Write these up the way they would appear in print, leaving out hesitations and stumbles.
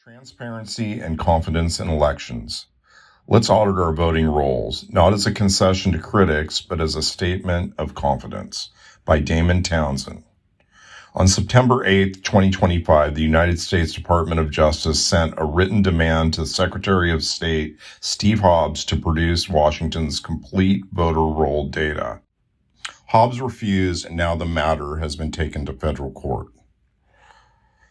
Transparency and confidence in elections. Let's audit our voting rolls, not as a concession to critics, but as a statement of confidence. By Damon Townsend. On September 8, 2025, the United States Department of Justice sent a written demand to Secretary of State Steve Hobbs to produce Washington's complete voter roll data. Hobbs refused, and now the matter has been taken to federal court.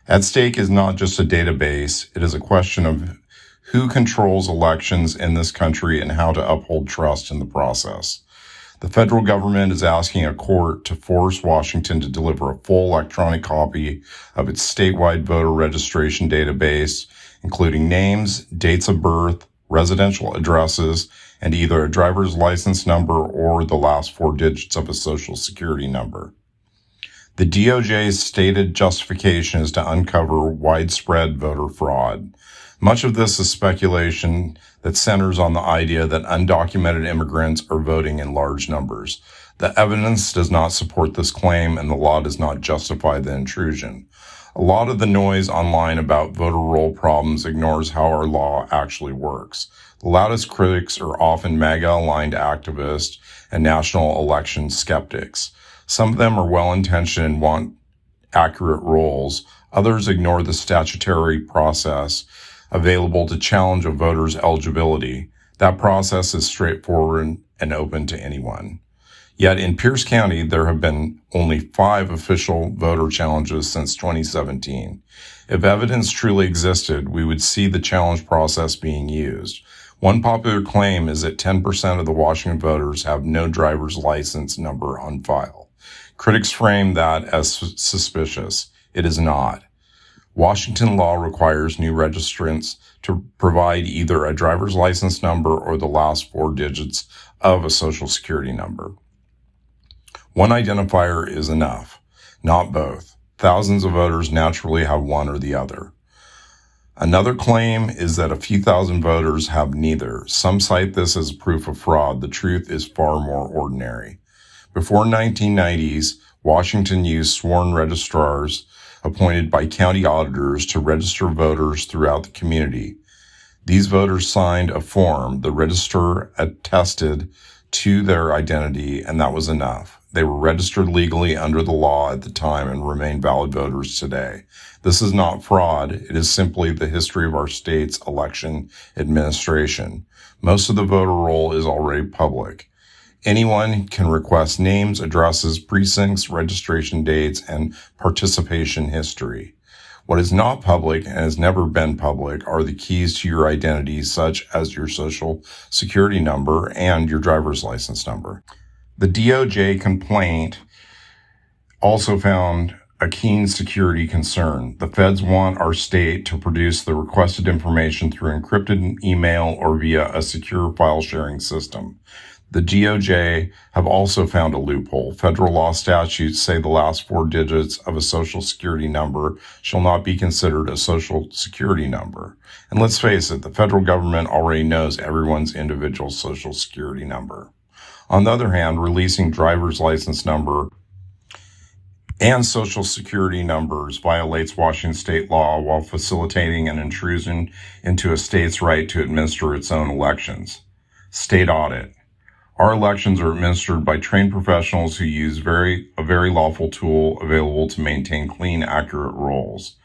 At stake is not just a database, it is a question of who controls elections in this country and how to uphold trust in the process. The federal government is asking a court to force Washington to deliver a full electronic copy of its statewide voter registration database, including names, dates of birth, residential addresses, and either a driver's license number or the last 4 digits of a social security number. The DOJ's stated justification is to uncover widespread voter fraud. Much of this is speculation that centers on the idea that undocumented immigrants are voting in large numbers. The evidence does not support this claim, and the law does not justify the intrusion. A lot of the noise online about voter roll problems ignores how our law actually works. The loudest critics are often MAGA-aligned activists and national election skeptics. Some of them are well-intentioned and want accurate rolls. Others ignore the statutory process available to challenge a voter's eligibility. That process is straightforward and open to anyone. Yet in Pierce County, there have been only 5 official voter challenges since 2017. If evidence truly existed, we would see the challenge process being used. One popular claim is that 10% of the Washington voters have no driver's license number on file. Critics frame that as suspicious. It is not. Washington law requires new registrants to provide either a driver's license number or the last 4 digits of a social security number. One identifier is enough, not both. Thousands of voters naturally have one or the other. Another claim is that a few thousand voters have neither. Some cite this as proof of fraud. The truth is far more ordinary. Before 1990s, Washington used sworn registrars appointed by county auditors to register voters throughout the community. These voters signed a form. The registrar attested to their identity, and that was enough. They were registered legally under the law at the time and remain valid voters today. This is not fraud. It is simply the history of our state's election administration. Most of the voter roll is already public. Anyone can request names, addresses, precincts, registration dates, and participation history. What is not public and has never been public are the keys to your identity, such as your social security number and your driver's license number. The DOJ complaint also found a keen security concern. The feds want our state to produce the requested information through encrypted email or via a secure file sharing system. The DOJ have also found a loophole. Federal law statutes say the last 4 digits of a social security number shall not be considered a social security number. And let's face it, the federal government already knows everyone's individual social security number. On the other hand, releasing driver's license number and social security numbers violates Washington state law while facilitating an intrusion into a state's right to administer its own elections. State audit. Our elections are administered by trained professionals who use a very lawful tool available to maintain clean, accurate rolls.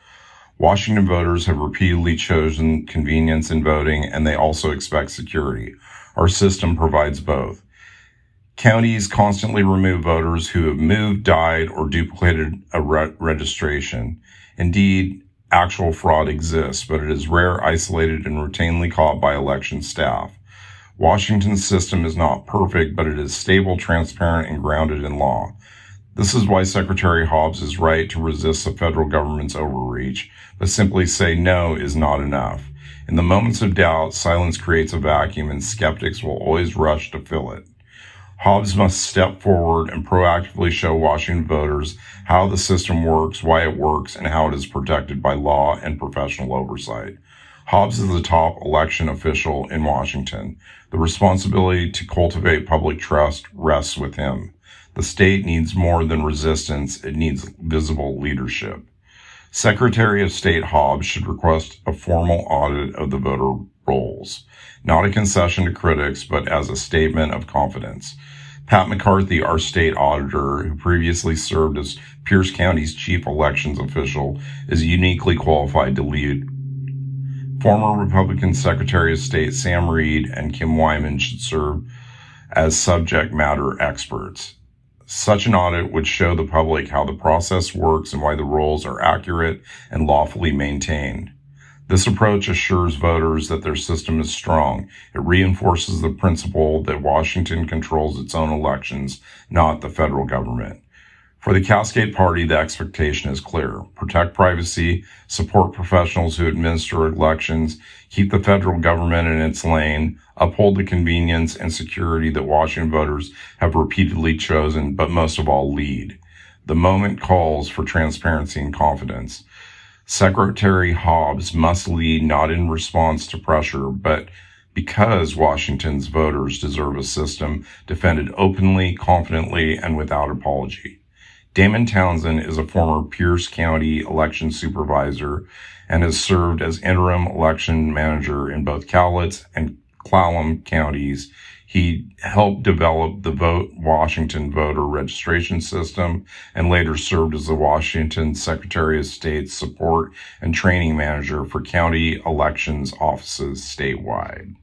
Washington voters have repeatedly chosen convenience in voting, and they also expect security. Our system provides both. Counties constantly remove voters who have moved, died, or duplicated a registration. Indeed, actual fraud exists, but it is rare, isolated, and routinely caught by election staff. Washington's system is not perfect, but it is stable, transparent, and grounded in law. This is why Secretary Hobbs is right to resist the federal government's overreach, but simply say no is not enough. In the moments of doubt, silence creates a vacuum, and skeptics will always rush to fill it. Hobbs must step forward and proactively show Washington voters how the system works, why it works, and how it is protected by law and professional oversight. Hobbs is the top election official in Washington. The responsibility to cultivate public trust rests with him. The state needs more than resistance. It needs visible leadership. Secretary of State Hobbs should request a formal audit of the voter rolls, not a concession to critics, but as a statement of confidence. Pat McCarthy, our state auditor, who previously served as Pierce County's chief elections official, is uniquely qualified to lead. Former Republican Secretary of State Sam Reed and Kim Wyman should serve as subject matter experts. Such an audit would show the public how the process works and why the rolls are accurate and lawfully maintained. This approach assures voters that their system is strong. It reinforces the principle that Washington controls its own elections, not the federal government. For the Cascade Party, the expectation is clear. Protect privacy, support professionals who administer elections, keep the federal government in its lane, uphold the convenience and security that Washington voters have repeatedly chosen, but most of all, lead. The moment calls for transparency and confidence. Secretary Hobbs must lead not in response to pressure, but because Washington's voters deserve a system defended openly, confidently, and without apology. Damon Townsend is a former Pierce County election supervisor and has served as interim election manager in both Cowlitz and Clallam counties. He helped develop the Washington voter registration system and later served as the Washington Secretary of State's support and training manager for county elections offices statewide.